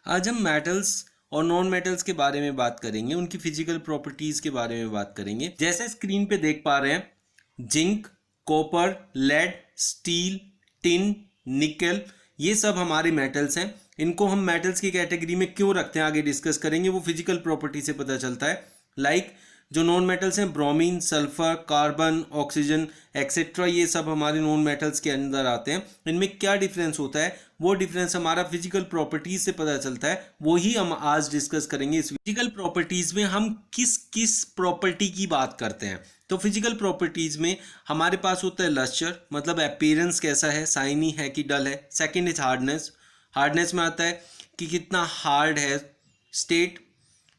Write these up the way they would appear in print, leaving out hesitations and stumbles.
आज हम मेटल्स और नॉन मेटल्स के बारे में बात करेंगे, उनकी फिजिकल प्रॉपर्टीज के बारे में बात करेंगे। जैसे स्क्रीन पे देख पा रहे हैं, zinc, copper, lead, steel, tin, nickel, ये सब हमारे मेटल्स हैं। इनको हम मेटल्स की कैटेगरी में क्यों रखते हैं आगे डिस्कस करेंगे, वो फिजिकल प्रॉपर्टी से पता चलता है। लाइक जो नॉन मेटल्स हैं, bromine, sulphur, carbon, oxygen etcetera, ये सब हमारे नॉन मेटल्स के अंदर आते हैं। इनमें क्या डिफरेंस होता है, वो डिफरेंस हमारा फिजिकल प्रॉपर्टीज से पता चलता है, वो ही हम आज डिस्कस करेंगे। इस फिजिकल प्रॉपर्टीज में हम किस किस प्रॉपर्टी की बात करते हैं। तो फिजिकल प्रॉपर्टीज में हमारे पास होता है लस्टर, मतलब अपीयरेंस कैसा है, शाइनी है कि डल है। सेकेंड इज हार्डनेस, हार्डनेस में आता है कि कितना हार्ड है।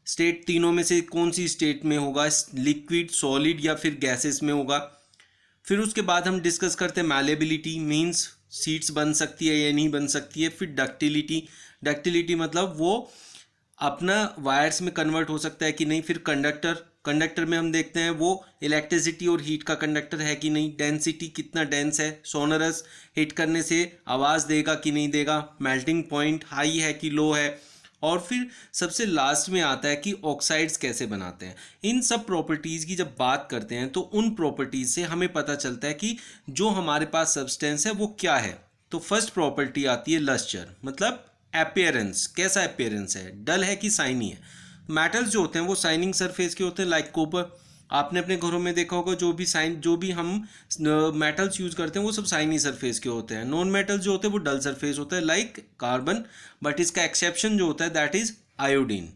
स्टेट तीनों में से कौन सी स्टेट में होगा, लिक्विड, सॉलिड या फिर गैसेस में होगा। फिर उसके बाद हम डिस्कस करते हैं मैलेबिलिटी, मींस सीट्स बन सकती है या नहीं बन सकती है। फिर डक्टिलिटी, डक्टिलिटी मतलब वो अपना वायर्स में कन्वर्ट हो सकता है कि नहीं। फिर कंडक्टर में हम देखते हैं वो इलेक्ट्रिसिटी और हीट का कंडक्टर है कि नहीं। डेंसिटी, कितना डेंस है। सोनरस, हिट करने से आवाज़ देगा कि नहीं देगा। मेल्टिंग पॉइंट, हाई है कि लो है। और फिर सबसे लास्ट में आता है कि ऑक्साइड्स कैसे बनाते हैं। इन सब प्रॉपर्टीज़ की जब बात करते हैं तो उन प्रॉपर्टीज़ से हमें पता चलता है कि जो हमारे पास सब्सटेंस है वो क्या है। तो फर्स्ट प्रॉपर्टी आती है लस्टर, मतलब अपीयरेंस, कैसा अपीयरेंस है, डल है कि शाइनी है। मेटल्स जो होते हैं वो शाइनिंग सरफेस के होते हैं, लाइक कॉपर। आपने अपने घरों में देखा होगा जो भी हम मेटल्स यूज करते हैं वो सब शाइनी सरफेस के होते हैं। नॉन मेटल्स जो होते हैं वो डल सरफेस होता है, लाइक कार्बन। बट इसका एक्सेप्शन जो होता है दैट इज आयोडीन।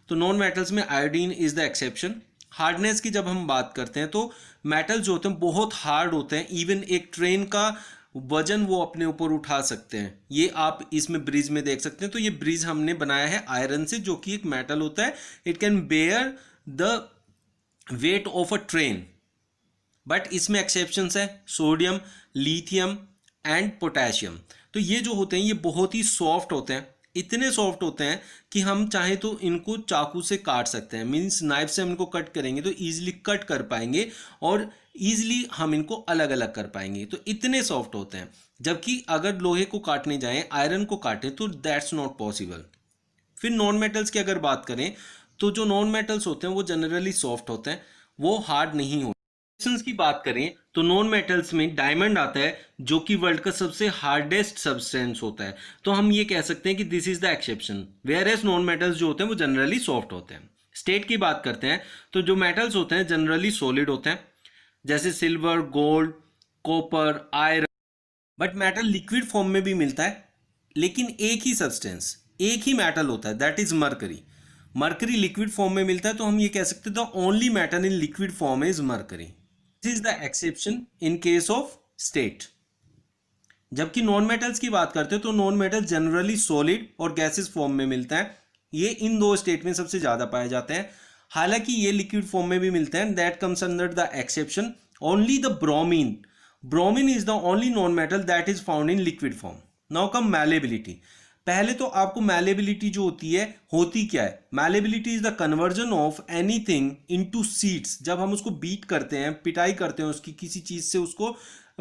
तो नॉन मेटल्स में iodine is the exception. Hardness की जब हम बात करते हैं तो मेटल्स जो होते हैं बहुत हार्ड होते हैं, इवन एक ट्रेन का वजन वो अपने ऊपर उठा सकते हैं। ये आप इसमें ब्रिज में देख सकते हैं। तो ये ब्रिज हमने बनाया है आयरन से, जो कि एक मेटल होता है। It can bear the weight of a train. But इसमें एक्सेप्शंस है, सोडियम, लिथियम एंड पोटेशियम। तो ये जो होते हैं ये बहुत ही सॉफ्ट होते हैं, इतने सॉफ्ट होते हैं कि हम चाहे तो इनको चाकू से काट सकते हैं। मीन्स नाइफ से हम इनको कट करेंगे तो ईजिली कट कर पाएंगे और ईजिली हम इनको अलग अलग कर पाएंगे। तो इतने सॉफ्ट होते हैं। जबकि अगर लोहे को काटने जाएं, आयरन को काटें, तो दैट्स नॉट पॉसिबल। फिर नॉन मेटल्स की अगर बात करें तो जो नॉन मेटल्स होते हैं वो जनरली सॉफ्ट होते हैं, वो हार्ड नहीं होते। सब्सटेंस की बात करें तो नॉन मेटल्स में डायमंड आता है, जो कि वर्ल्ड का सबसे हार्डेस्ट सब्सटेंस होता है। तो हम ये कह सकते हैं कि this is the exception, whereas non metals जो होते हैं वो जनरली सॉफ्ट होते हैं। स्टेट की बात करते हैं तो जो मेटल्स होते हैं जनरली सॉलिड होते हैं, जैसे silver, gold, copper, iron. But metal liquid form में भी मिलता है, लेकिन एक ही सब्सटेंस, एक ही मेटल होता है, that is mercury. Mercury liquid form में मिलता है, तो हम ये कह सकते हैं the only metal in liquid form is mercury. This is the exception in case of state. जबकि नॉन मेटल्स की बात करते हैं तो नॉन मेटल जनरली सॉलिड और गैसेस फॉर्म में मिलता है। ये इन दो स्टेट में सबसे ज्यादा पाए जाते हैं। हालांकि ये लिक्विड फॉर्म में भी मिलते हैं, that comes under the exception only the bromine. Bromine is the only non metal that is found in liquid form. Now come malleability. पहले तो आपको मैलेबिलिटी जो होती है, होती क्या है। Malleability is the conversion of anything into seeds. जब हम उसको बीट करते हैं, पिटाई करते हैं उसकी, किसी चीज से उसको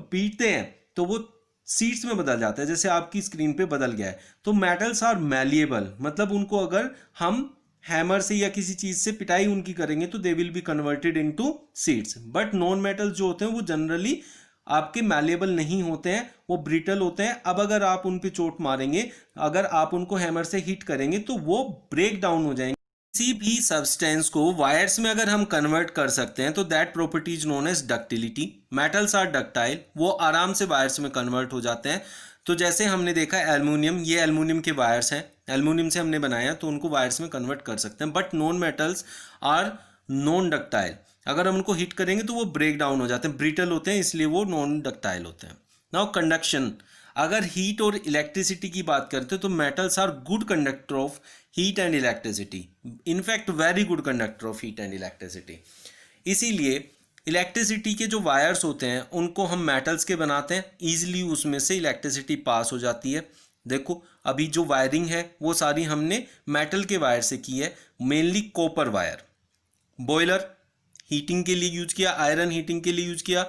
पीटते हैं, तो वो सीड्स में बदल जाता है, जैसे आपकी स्क्रीन पे बदल गया है। तो मेटल्स आर मैलिएबल, मतलब उनको अगर हम हैमर से या किसी चीज से पिटाई उनकी करेंगे तो they will be converted into seeds. But non metals जो होते हैं वो जनरली आपके मैलेबल नहीं होते हैं, वो ब्रिटल होते हैं। अब अगर आप उन पे चोट मारेंगे, अगर आप उनको हैमर से हिट करेंगे तो वो ब्रेक डाउन हो जाएंगे। किसी भी सब्सटेंस को वायर्स में अगर हम कन्वर्ट कर सकते हैं तो that property is known as ductility. Metals are ductile, वो आराम से वायर्स में कन्वर्ट हो जाते हैं। तो जैसे हमने देखा एल्युमिनियम, ये एल्युमिनियम के वायर्स हैं, एल्युमिनियम से हमने बनाया तो उनको वायर्स में कन्वर्ट कर सकते हैं। But non metals are non ductile, अगर हम उनको हिट करेंगे तो वो ब्रेक डाउन हो जाते हैं, ब्रिटल होते हैं, इसलिए वो नॉन डक्टाइल होते हैं। नाउ कंडक्शन, अगर हीट और इलेक्ट्रिसिटी की बात करते हैं तो metals are good conductor of heat and electricity, in fact very good conductor of heat and electricity. इसीलिए इलेक्ट्रिसिटी के जो वायर्स होते हैं उनको हम मेटल्स के बनाते हैं, ईजिली उसमें से इलेक्ट्रिसिटी पास हो जाती है। देखो अभी जो वायरिंग है वो सारी हमने मेटल के वायर से की है, mainly copper wire. Boiler heating के लिए यूज किया, आयरन हीटिंग के लिए यूज किया।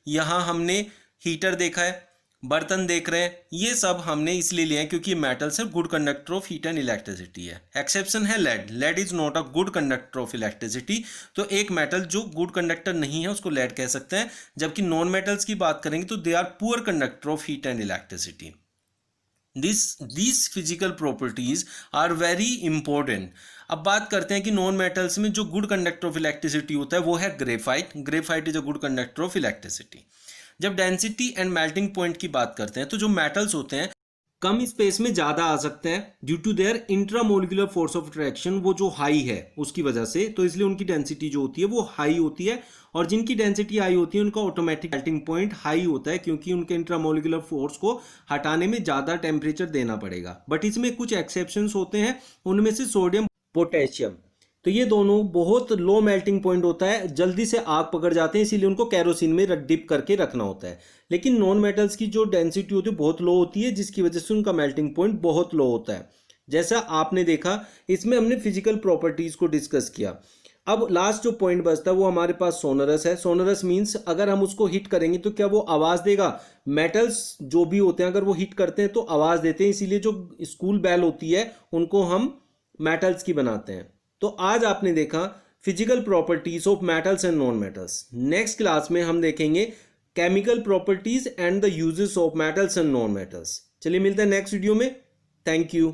यहाँ हमने हीटर देखा है, बर्तन देख रहे हैं, ये सब हमने इसलिए लिए हैं क्योंकि मेटल्स है good conductor of heat and electricity है। एक्सेप्शन है lead, lead is not a good conductor of electricity. तो एक मेटल जो गुड कंडक्टर नहीं है उसको लेड कह सकते हैं, जबकि नॉन मेटल्स की बात करेंगे तो they are poor conductor of heat and electricity. these physical properties are very important. अब बात करते हैं कि नॉन मेटल्स में जो गुड कंडक्टर ऑफ इलेक्ट्रिसिटी होता है वो है graphite. Graphite is a good conductor of electricity. जब डेंसिटी एंड मेल्टिंग पॉइंट की बात करते हैं तो जो मेटल्स होते हैं कम स्पेस में ज़्यादा आ सकते हैं due to their intramolecular force of attraction, वो जो हाई है उसकी वजह से, तो इसलिए उनकी डेंसिटी जो होती है वो हाई होती है। और जिनकी डेंसिटी हाई होती है उनका ऑटोमेटिक मेल्टिंग पॉइंट हाई होता है, क्योंकि उनके इंट्रामोलिकुलर फोर्स को हटाने में ज़्यादा टेम्परेचर देना पड़ेगा। बट इसमें कुछ एक्सेप्शंस होते हैं, उनमें से सोडियम पोटेशियम, तो ये दोनों बहुत लो मेल्टिंग पॉइंट होता है, जल्दी से आग पकड़ जाते हैं, इसीलिए उनको कैरोसिन में डिप करके रखना होता है। लेकिन नॉन मेटल्स की जो डेंसिटी होती है बहुत लो होती है, जिसकी वजह से उनका मेल्टिंग पॉइंट बहुत लो होता है। जैसा आपने देखा, इसमें हमने फिजिकल प्रॉपर्टीज को डिस्कस किया। अब लास्ट जो पॉइंट बचता है वो हमारे पास सोनरस है। सोनरस मीन्स अगर हम उसको हिट करेंगे तो क्या वो आवाज़ देगा। मेटल्स जो भी होते हैं अगर वो हिट करते हैं तो आवाज़ देते हैं, इसीलिए जो स्कूल बेल होती है उनको हम मेटल्स की बनाते हैं। तो आज आपने देखा physical properties of metals and non metals. Next class में हम देखेंगे chemical properties and the uses of metals and non metals. चलिए मिलते हैं नेक्स्ट वीडियो में। Thank you.